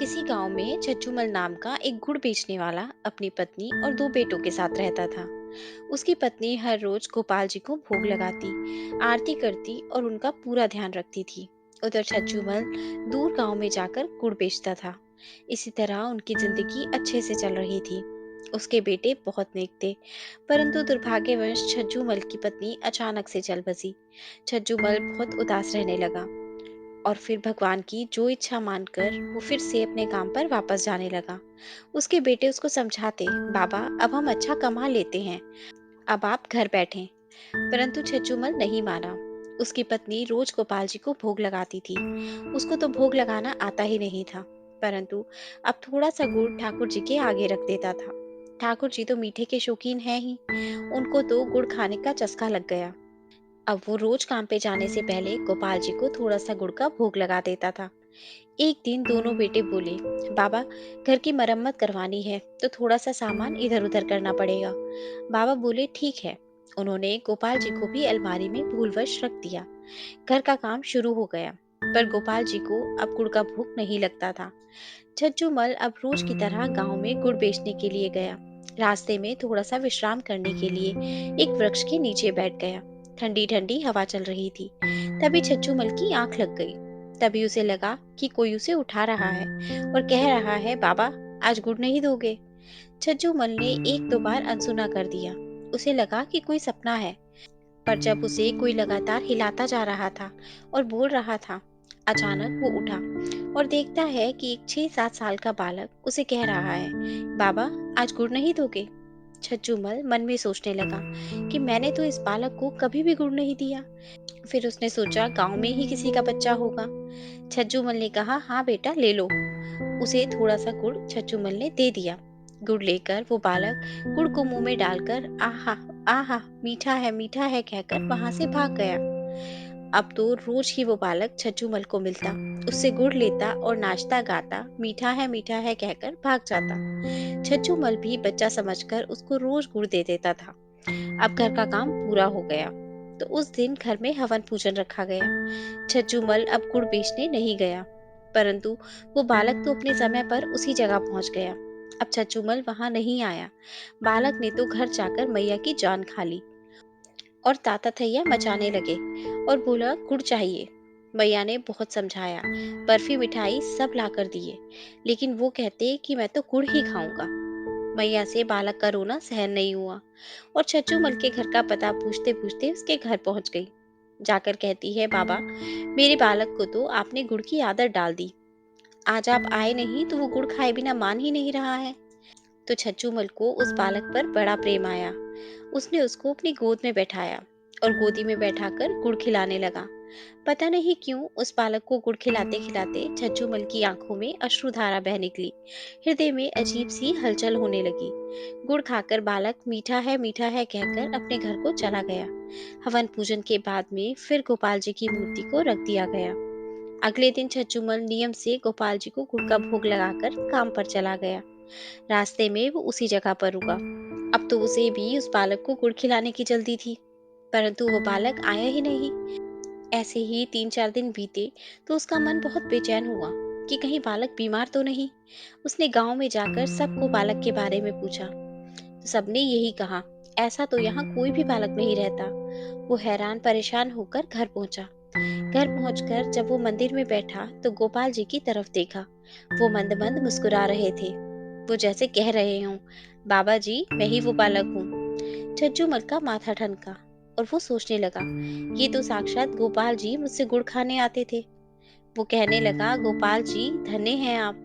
किसी गांव में छज्जूमल नाम का एक गुड़ बेचने वाला अपनी पत्नी और दो बेटों के साथ रहता था। उसकी पत्नी हर रोज गोपाल जी को भोग लगाती, आरती करती और उनका पूरा ध्यान रखती थी। उधर छज्जूमल दूर गांव में जाकर गुड़ बेचता था। इसी तरह उनकी जिंदगी अच्छे से चल रही थी। उसके बेटे बहुत नेक थे, परंतु दुर्भाग्यवश छज्जूमल की पत्नी अचानक से चल बसी। छज्जूमल बहुत उदास रहने लगा और फिर भगवान की जो इच्छा मानकर वो फिर से अपने काम पर वापस जाने लगा। उसके बेटे उसको समझाते, बाबा अब हम अच्छा कमा लेते हैं, अब आप घर बैठें। परंतु छज्जूमल नहीं माना। उसकी पत्नी रोज गोपाल जी को भोग लगाती थी। उसको तो भोग लगाना आता ही नहीं था, परंतु अब थोड़ा सा गुड़ ठाकुर जी के आगे रख देता था। ठाकुर जी तो मीठे के शौकीन हैं ही, उनको तो गुड़ खाने का चस्का लग गया। अब वो रोज काम पे जाने से पहले गोपाल जी को थोड़ा सा गुड़ का भोग लगा देता था। एक दिन दोनों बेटे बोले, बाबा घर की मरम्मत करवानी है तो थोड़ा सा सामान इधर उधर करना पड़ेगा। बाबा बोले ठीक है। उन्होंने गोपाल जी को भी अलमारी में भूलवश रख दिया। घर का काम शुरू हो गया, पर गोपाल जी को अब गुड़ का भोग नहीं लगता था। छज्जूमल अब रोज की तरह गांव में गुड़ बेचने के लिए गया। रास्ते में थोड़ा सा विश्राम करने के लिए एक वृक्ष के नीचे बैठ गया। ठंडी ठंडी हवा चल रही थी। तभी छज्जूमल की आंख लग गई। तभी उसे लगा कि कोई उसे उठा रहा है और कह रहा है, बाबा आज गुड़ नहीं दोगे? छज्जूमल ने एक दो बार अनसुना कर दिया। उसे लगा कि कोई सपना है, पर जब उसे कोई लगातार हिलाता जा रहा था और बोल रहा था, अचानक वो उठा और देखता है कि एक 6-7 साल का बालक उसे कह रहा है, बाबा आज गुड़ नहीं दोगे? छज्जूमल मन में सोचने लगा कि मैंने तो इस बालक को कभी भी गुड़ नहीं दिया। फिर उसने सोचा गांव में ही किसी का बच्चा होगा। छज्जूमल ने कहा, हाँ बेटा ले लो। उसे थोड़ा सा गुड़ छज्जूमल ने दे दिया। गुड़ लेकर वो बालक गुड़ को मुंह में डालकर आहा आहा मीठा है कहकर वहां से भाग गया। अब तो रोज ही वो बालक छज्जूमल को मिलता, उससे गुड़ लेता और नाचता गाता मीठा है कहकर भाग जाता। छज्जूमल भी बच्चा समझकर उसको रोज गुड़ दे देता था। अब घर का काम पूरा हो गया तो उस दिन घर में हवन पूजन रखा गया। छज्जूमल अब गुड़ बेचने नहीं गया, परंतु वो बालक तो अपने समय पर उसी जगह पहुंच गया। अब छज्जूमल वहां नहीं आया। बालक ने तो घर जाकर मैया की जान खा ली और ताता थैया मचाने लगे और बोला गुड़ चाहिए। मैया ने बहुत समझाया, बर्फी मिठाई सब लाकर दिए, लेकिन वो कहते कि मैं तो गुड़ ही खाऊंगा। मैया से बालक का रोना सहन नहीं हुआ और छज्जूमल के घर का पता पूछते पूछते उसके घर पहुंच गई। जाकर कहती है, बाबा मेरे बालक को तो आपने गुड़ की आदत डाल दी। आज आप आए नहीं तो वो गुड़ खाए बिना मान ही नहीं रहा है। तो छज्जूमल को उस बालक पर बड़ा प्रेम आया। उसने उसको अपनी गोद में बैठाया और गोदी में बैठाकर गुड़ खिलाने लगा। पता नहीं क्यों उस बालक को गुड़ खिलाते खिलाते छज्जूमल की आंखों में अश्रुधारा बह निकली। हृदय में अजीब सी हलचल होने लगी। गुड़ खाकर बालक मीठा है कहकर अपने घर को चला गया। हवन पूजन के बाद में फिर गोपाल जी की मूर्ति को रख दिया गया। अगले दिन छज्जूमल नियम से गोपाल जी को गुड़ का भोग लगाकर काम पर चला गया। रास्ते में वो उसी जगह पर रुका। अब तो उसे भी उस बालक को गुड़ खिलाने की जल्दी थी, परंतु वो बालक आया ही नहीं। ऐसे ही 3-4 दिन बीते तो उसका मन बहुत बेचैन हुआ कि कहीं बालक बीमार तो नहीं। उसने गांव में जाकर सबको बालक के बारे में पूछा तो सबने यही कहा, ऐसा तो यहाँ कोई भी बालक नहीं रहता। वो हैरान परेशान होकर घर पहुंचा। घर पहुंचकर जब वो मंदिर में बैठा तो गोपाल जी की तरफ देखा। वो मंद मंद मुस्कुरा रहे थे। वो जैसे कह रहे हों, बाबा जी मैं ही वो बालक हूँ। छज्जूमल का माथा ठनका और वो सोचने लगा, ये तो साक्षात गोपाल जी मुझसे गुड़ खाने आते थे। वो कहने लगा, गोपाल जी धन्य हैं आप।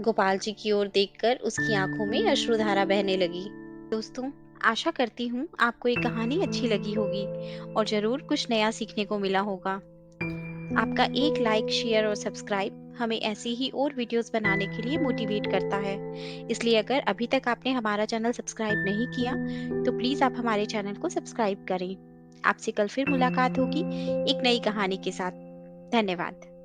गोपाल जी की ओर देखकर उसकी आंखों में अश्रुधारा बहने लगी। दोस्तों, आशा करती हूँ आपको ये कहानी अच्छी लगी होगी और जरूर कुछ नया सीखने को मिला होगा। आपका एक लाइक, शेयर और सब्सक्राइब हमें ऐसी ही और वीडियोस बनाने के लिए मोटिवेट करता है। इसलिए अगर अभी तक आपने हमारा चैनल सब्सक्राइब नहीं किया तो प्लीज़ आप हमारे चैनल को सब्सक्राइब करें। आपसे कल फिर मुलाकात होगी एक नई कहानी के साथ। धन्यवाद।